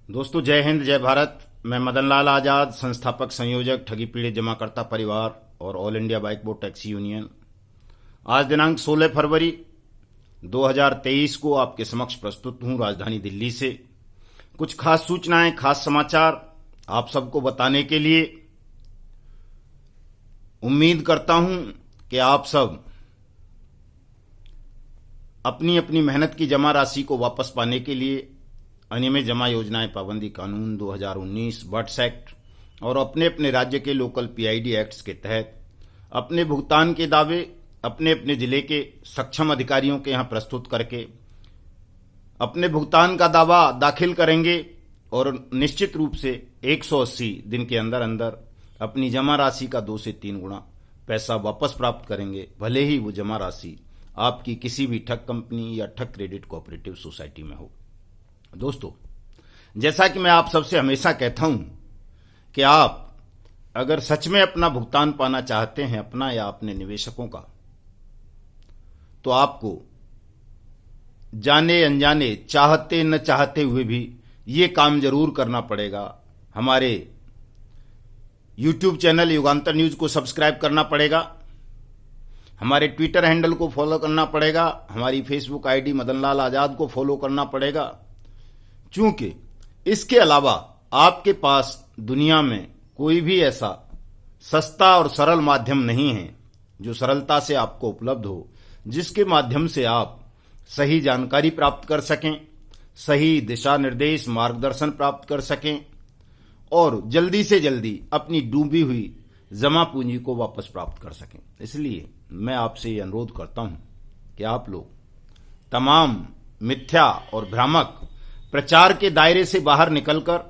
दोस्तों, जय हिंद, जय भारत। मैं मदन लाल आजाद, संस्थापक संयोजक ठगी पीड़ित जमाकर्ता परिवार और all India bike board taxi union. आज दिनांक 16 फरवरी 2023 को आपके समक्ष प्रस्तुत हूं राजधानी दिल्ली से कुछ खास सूचनाएं, खास समाचार आप सबको बताने के लिए। उम्मीद करता हूं कि आप सब अपनी अपनी मेहनत की जमा राशि को वापस पाने के लिए अनियमित जमा योजनाएं पाबंदी कानून 2019 बट्स एक्ट और अपने अपने राज्य के लोकल पीआईडी एक्ट्स के तहत अपने भुगतान के दावे अपने अपने जिले के सक्षम अधिकारियों के यहां प्रस्तुत करके अपने भुगतान का दावा दाखिल करेंगे और निश्चित रूप से 180 दिन के अंदर अंदर अपनी जमा राशि का 2 से 3 गुना पैसा वापस प्राप्त करेंगे, भले ही वो जमा राशि आपकी किसी भी ठग कंपनी या ठग क्रेडिट कोऑपरेटिव सोसाइटी में हो। दोस्तों, जैसा कि मैं आप सबसे हमेशा कहता हूं कि आप अगर सच में अपना भुगतान पाना चाहते हैं, अपना या अपने निवेशकों का, तो आपको जाने अनजाने, चाहते न चाहते हुए भी ये काम जरूर करना पड़ेगा। हमारे YouTube चैनल युगांतर न्यूज को सब्सक्राइब करना पड़ेगा, हमारे ट्विटर हैंडल को फॉलो करना पड़ेगा, हमारी फेसबुक आईडी मदन लाल आजाद को फॉलो करना पड़ेगा, क्योंकि इसके अलावा आपके पास दुनिया में कोई भी ऐसा सस्ता और सरल माध्यम नहीं है जो सरलता से आपको उपलब्ध हो, जिसके माध्यम से आप सही जानकारी प्राप्त कर सकें, सही दिशा निर्देश मार्गदर्शन प्राप्त कर सकें और जल्दी से जल्दी अपनी डूबी हुई जमा पूंजी को वापस प्राप्त कर सकें। इसलिए मैं आपसे ये अनुरोध करता हूं कि आप लोग तमाम मिथ्या और भ्रामक प्रचार के दायरे से बाहर निकलकर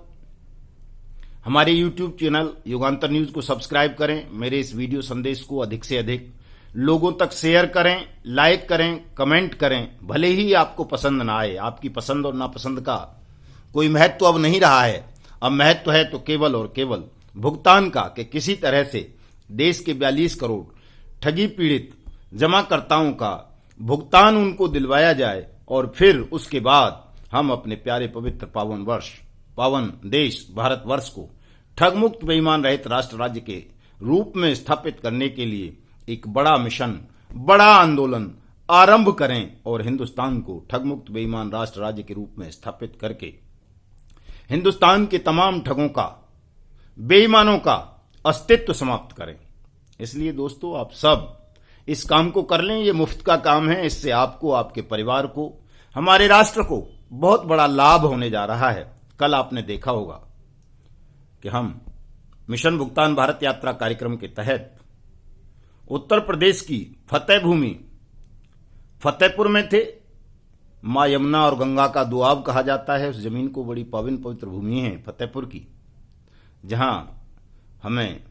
हमारे YouTube चैनल युगांतर न्यूज को सब्सक्राइब करें, मेरे इस वीडियो संदेश को अधिक से अधिक लोगों तक शेयर करें, लाइक करें, कमेंट करें। भले ही आपको पसंद ना आए, आपकी पसंद और नापसंद का कोई महत्व अब नहीं रहा है। अब महत्व है तो केवल और केवल भुगतान का, कि किसी तरह से देश के 42 करोड़ ठगी पीड़ित जमाकर्ताओं का भुगतान उनको दिलवाया जाए और फिर उसके बाद हम अपने प्यारे पवित्र पावन देश भारतवर्ष को ठग मुक्त बेईमान रहित राष्ट्र राज्य के रूप में स्थापित करने के लिए एक बड़ा मिशन, बड़ा आंदोलन आरंभ करें और हिंदुस्तान को ठग मुक्त बेईमान राष्ट्र राज्य के रूप में स्थापित करके हिंदुस्तान के तमाम ठगों का, बेईमानों का अस्तित्व समाप्त करें। इसलिए दोस्तों, आप सब इस काम को कर लें। ये मुफ्त का काम है। इससे आपको, आपके परिवार को, हमारे राष्ट्र को बहुत बड़ा लाभ होने जा रहा है। कल आपने देखा होगा कि हम मिशन भुगतान भारत यात्रा कार्यक्रम के तहत उत्तर प्रदेश की फतेह भूमि फतेहपुर में थे। मां यमुना और गंगा का दुआब कहा जाता है उस जमीन को। बड़ी पावन पवित्र भूमि है फतेहपुर की, जहां हमें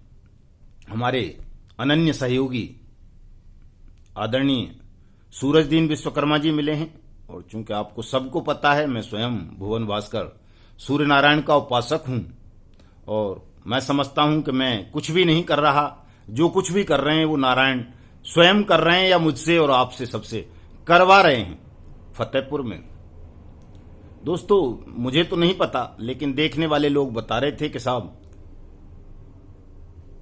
हमारे अनन्य सहयोगी आदरणीय सूरजदीन विश्वकर्मा जी मिले हैं। और चूंकि आपको सबको पता है, मैं स्वयं भुवन भास्कर सूर्य नारायण का उपासक हूं और मैं समझता हूं कि मैं कुछ भी नहीं कर रहा। जो कुछ भी कर रहे हैं वो नारायण स्वयं कर रहे हैं या मुझसे और आपसे सबसे करवा रहे हैं फतेहपुर में। दोस्तों, मुझे तो नहीं पता, लेकिन देखने वाले लोग बता रहे थे कि साहब,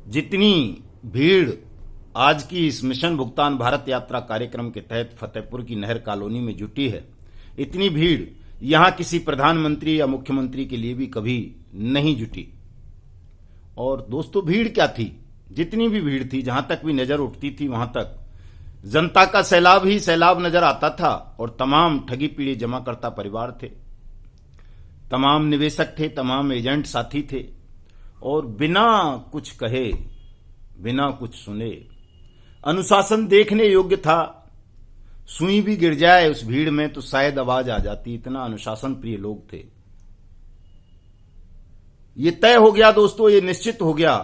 जितनी भीड़ आज की इस मिशन भुगतान भारत यात्रा कार्यक्रम के तहत फतेहपुर की नहर कॉलोनी में जुटी है, इतनी भीड़ यहां किसी प्रधानमंत्री या मुख्यमंत्री के लिए भी कभी नहीं जुटी। और दोस्तों, भीड़ क्या थी? जितनी भी भीड़ थी, जहां तक भी नजर उठती थी वहां तक जनता का सैलाब ही सैलाब नजर आता था। और तमाम ठगी पीड़ित जमाकर्ता परिवार थे, तमाम निवेशक थे, तमाम एजेंट साथी थे और बिना कुछ कहे, बिना कुछ सुने, अनुशासन देखने योग्य था। सुई भी गिर जाए उस भीड़ में तो शायद आवाज आ जाती, इतना अनुशासन प्रिय लोग थे। ये तय हो गया दोस्तों, ये निश्चित हो गया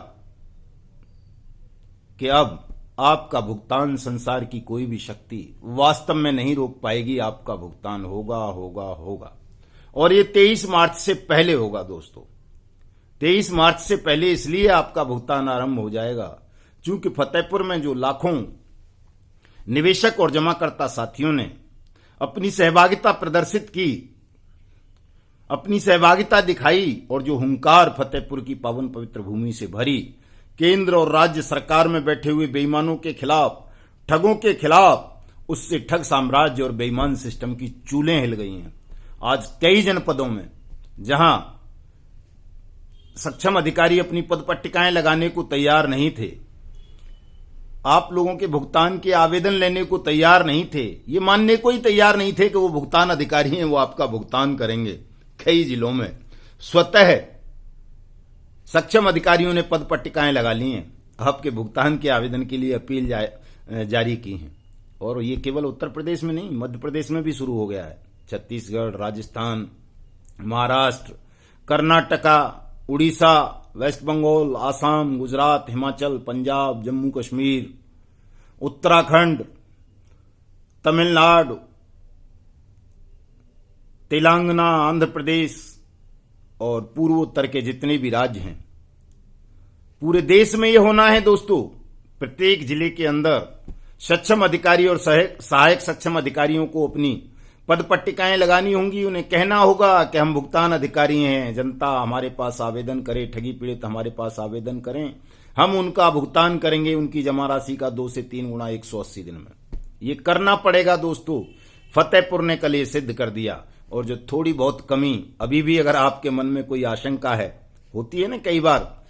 कि अब आपका भुगतान संसार की कोई भी शक्ति वास्तव में नहीं रोक पाएगी। आपका भुगतान होगा होगा होगा। और ये 23 मार्च से पहले होगा दोस्तों। 23 मार्च से पहले इसलिए आपका भुगतान आरंभ हो जाएगा क्योंकि फतेहपुर में जो लाखों निवेशक और जमाकर्ता साथियों ने अपनी सहभागिता प्रदर्शित की, अपनी सहभागिता दिखाई और जो हुंकार फतेहपुर की पावन पवित्र भूमि से भरी केंद्र और राज्य सरकार में बैठे हुए बेईमानों के खिलाफ, ठगों के खिलाफ, उससे ठग साम्राज्य और बेईमान सिस्टम की चूलें हिल गई हैं। आज कई जनपदों में जहां सक्षम अधिकारी अपनी पद पट्टिकाएं लगाने को तैयार नहीं थे, आप लोगों के भुगतान के आवेदन लेने को तैयार नहीं थे, ये मानने को ही तैयार नहीं थे कि वो भुगतान अधिकारी हैं, वो आपका भुगतान करेंगे। कई जिलों में स्वतः सक्षम अधिकारियों ने पद पट्टिकाएं लगा ली हैं, आपके भुगतान के आवेदन के लिए अपील जारी की हैं। और ये केवल उत्तर प्रदेश में नहीं, मध्य प्रदेश में भी शुरू हो गया है। छत्तीसगढ़, राजस्थान, महाराष्ट्र, कर्नाटका, उड़ीसा, वेस्ट बंगाल, आसाम, गुजरात, हिमाचल, पंजाब, जम्मू कश्मीर, उत्तराखंड, तमिलनाडु, तेलंगाना, आंध्र प्रदेश और पूर्वोत्तर के जितने भी राज्य हैं, पूरे देश में यह होना है दोस्तों। प्रत्येक जिले के अंदर सक्षम अधिकारी और सहायक सक्षम अधिकारियों को अपनी पद पट्टिकाएं लगानी होंगी। उन्हें कहना होगा कि हम भुगतान अधिकारी हैं, जनता हमारे पास आवेदन करे, ठगी पीड़ित हमारे पास आवेदन करें, हम उनका भुगतान करेंगे उनकी जमा राशि का 2 से 3 गुना 180 दिन में। ये करना पड़ेगा दोस्तों। फतेहपुर ने कल ये सिद्ध कर दिया। और जो थोड़ी बहुत कमी अभी भी अगर आपके मन में कोई आशंका है, होती है ना, कई बार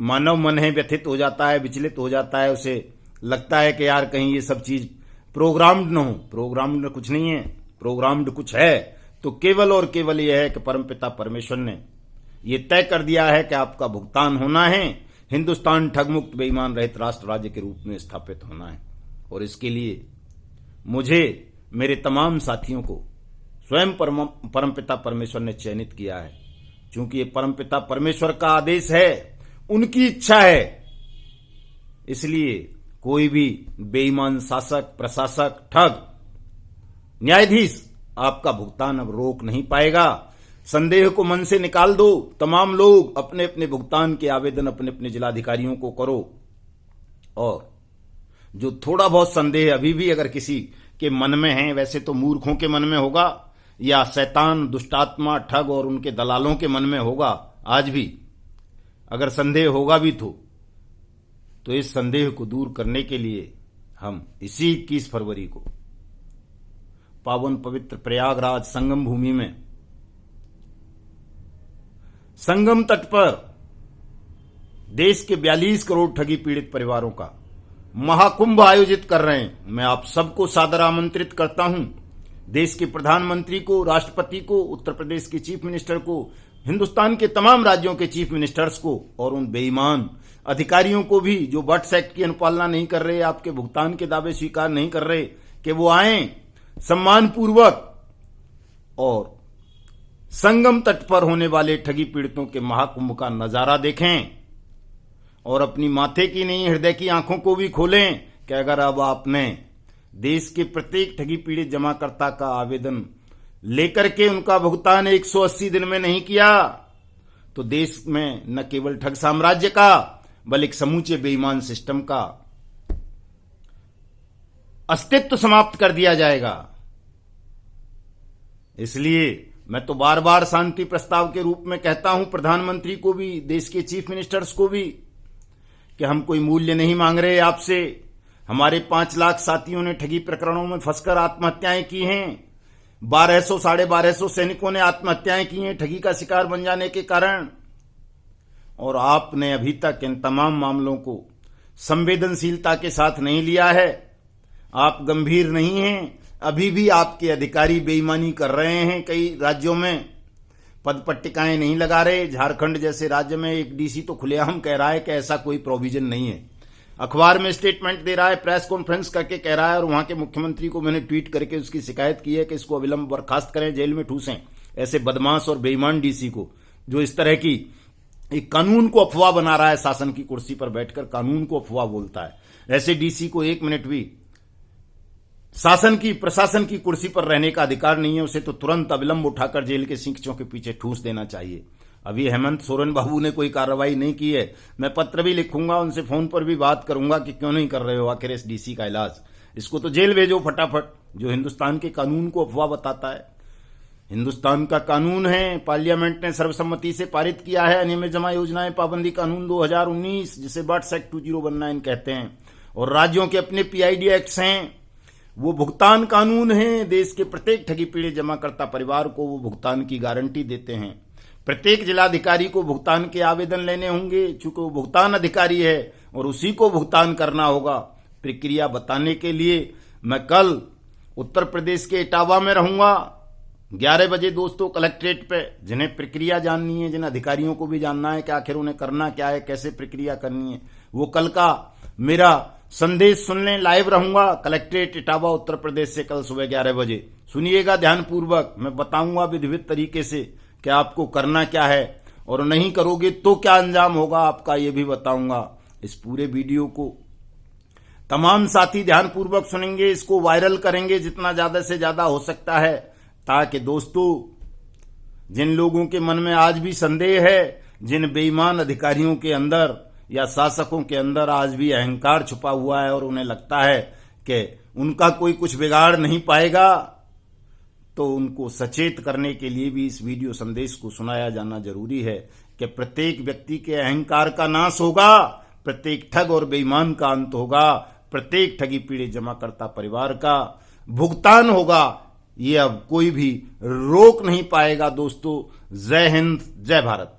मानव मन है व्यथित हो जाता है, विचलित हो जाता है, उसे लगता है कि यार कहीं ये सब चीज प्रोग्राम्ड न हो। प्रोग्राम्ड कुछ नहीं है, प्रोग्राम्ड कुछ है तो केवल और केवल यह है कि परमपिता परमेश्वर ने ये तय कर दिया है कि आपका भुगतान होना है, हिंदुस्तान ठगमुक्त बेईमान रहित राष्ट्र राज्य के रूप में स्थापित होना है। और इसके लिए मुझे, मेरे तमाम साथियों को स्वयं परमपिता परमेश्वर ने चयनित किया है। क्योंकि ये परमपिता परमेश्वर का आदेश है, उनकी इच्छा है, इसलिए कोई भी बेईमान शासक, प्रशासक, ठग, न्यायाधीश आपका भुगतान अब रोक नहीं पाएगा। संदेह को मन से निकाल दो। तमाम लोग अपने अपने भुगतान के आवेदन अपने अपने जिलाधिकारियों को करो। और जो थोड़ा बहुत संदेह अभी भी अगर किसी के मन में है, वैसे तो मूर्खों के मन में होगा या शैतान, दुष्टात्मा, ठग और उनके दलालों के मन में होगा, आज भी अगर संदेह होगा भी तो इस संदेह को दूर करने के लिए हम इसी 21 फरवरी को पावन पवित्र प्रयागराज संगम भूमि में, संगम तट पर देश के 42 करोड़ ठगी पीड़ित परिवारों का महाकुंभ आयोजित कर रहे हैं। मैं आप सबको सादर आमंत्रित करता हूं। देश के प्रधानमंत्री को, राष्ट्रपति को, उत्तर प्रदेश के चीफ मिनिस्टर को, हिंदुस्तान के तमाम राज्यों के चीफ मिनिस्टर्स को और उन बेईमान अधिकारियों को भी जो बट्स एक्ट की अनुपालना नहीं कर रहे, आपके भुगतान के दावे स्वीकार नहीं कर रहे, कि वो आए सम्मानपूर्वक और संगम तट पर होने वाले ठगी पीड़ितों के महाकुंभ का नजारा देखें और अपनी माथे की नहीं हृदय की आंखों को भी खोलें कि अगर अब आपने देश के प्रत्येक ठगी पीड़ित जमाकर्ता का आवेदन लेकर के उनका भुगतान 180 दिन में नहीं किया तो देश में न केवल ठग साम्राज्य का बल्कि समूचे बेईमान सिस्टम का अस्तित्व समाप्त कर दिया जाएगा। इसलिए मैं तो बार बार शांति प्रस्ताव के रूप में कहता हूं प्रधानमंत्री को भी, देश के चीफ मिनिस्टर्स को भी, कि हम कोई मूल्य नहीं मांग रहे आपसे। हमारे 5 लाख साथियों ने ठगी प्रकरणों में फंसकर आत्महत्याएं की हैं। 1200 साढ़े 1200 सैनिकों ने आत्महत्याएं की हैं ठगी का शिकार बन जाने के कारण। और आपने अभी तक इन तमाम मामलों को संवेदनशीलता के साथ नहीं लिया है। आप गंभीर नहीं हैं। अभी भी आपके अधिकारी बेईमानी कर रहे हैं। कई राज्यों में पद पट्टिकाएं नहीं लगा रहे। झारखंड जैसे राज्य में एक डीसी तो खुलेआम कह रहा है कि ऐसा कोई प्रोविजन नहीं है। अखबार में स्टेटमेंट दे रहा है, प्रेस कॉन्फ्रेंस करके कह रहा है। और वहां के मुख्यमंत्री को मैंने ट्वीट करके उसकी शिकायत की है कि इसको अविलंब बर्खास्त करें, जेल में ठूसें ऐसे बदमाश और बेईमान डीसी को, जो इस तरह की एक कानून को अफवाह बना रहा है। शासन की कुर्सी पर बैठकर कानून को अफवाह बोलता है। ऐसे डीसी को 1 मिनट भी शासन की, प्रशासन की कुर्सी पर रहने का अधिकार नहीं है। उसे तो तुरंत अविलंब उठाकर जेल के सींचों के पीछे ठूस देना चाहिए। अभी हेमंत सोरेन बाबू ने कोई कार्रवाई नहीं की है। मैं पत्र भी लिखूंगा, उनसे फोन पर भी बात करूंगा कि क्यों नहीं कर रहे हो आखिर इस डीसी का इलाज। इसको तो जेल भेजो फटाफट, जो हिंदुस्तान के कानून को अफवाह बताता है। हिंदुस्तान का कानून है, पार्लियामेंट ने सर्वसम्मति से पारित किया है अनियमित जमा योजनाएं पाबंदी कानून 2019, जिसे बट्स एक्ट 2019 कहते हैं। और राज्यों के अपने पीआईडी एक्ट्स हैं, वो भुगतान कानून है। देश के प्रत्येक ठगी पीड़ित जमाकर्ता परिवार को वो भुगतान की गारंटी देते हैं। प्रत्येक जिलाधिकारी को भुगतान के आवेदन लेने होंगे, चूंकि वो भुगतान अधिकारी है और उसी को भुगतान करना होगा। प्रक्रिया बताने के लिए मैं कल उत्तर प्रदेश के इटावा में रहूंगा 11 बजे दोस्तों, कलेक्ट्रेट पे। जिन्हें प्रक्रिया जाननी है, जिन अधिकारियों को भी जानना है कि आखिर उन्हें करना क्या है, कैसे प्रक्रिया करनी है, वो कल का मेरा संदेश सुनने लाइव रहूंगा कलेक्ट्रेट इटावा उत्तर प्रदेश से कल सुबह 11 बजे। सुनिएगा ध्यानपूर्वक, मैं बताऊंगा विधिवत तरीके से कि आपको करना क्या है, और नहीं करोगे तो क्या अंजाम होगा आपका, ये भी बताऊंगा। इस पूरे वीडियो को तमाम साथी ध्यानपूर्वक सुनेंगे, इसको वायरल करेंगे जितना ज्यादा से ज्यादा हो सकता है, ताकि दोस्तों जिन लोगों के मन में आज भी संदेह है, जिन बेईमान अधिकारियों के अंदर या शासकों के अंदर आज भी अहंकार छुपा हुआ है और उन्हें लगता है कि उनका कोई कुछ बिगाड़ नहीं पाएगा, तो उनको सचेत करने के लिए भी इस वीडियो संदेश को सुनाया जाना जरूरी है कि प्रत्येक व्यक्ति के अहंकार का नाश होगा, प्रत्येक ठग और बेईमान का अंत होगा, प्रत्येक ठगी पीड़ित जमाकर्ता परिवार का भुगतान होगा। ये अब कोई भी रोक नहीं पाएगा दोस्तों। जय हिंद, जय भारत।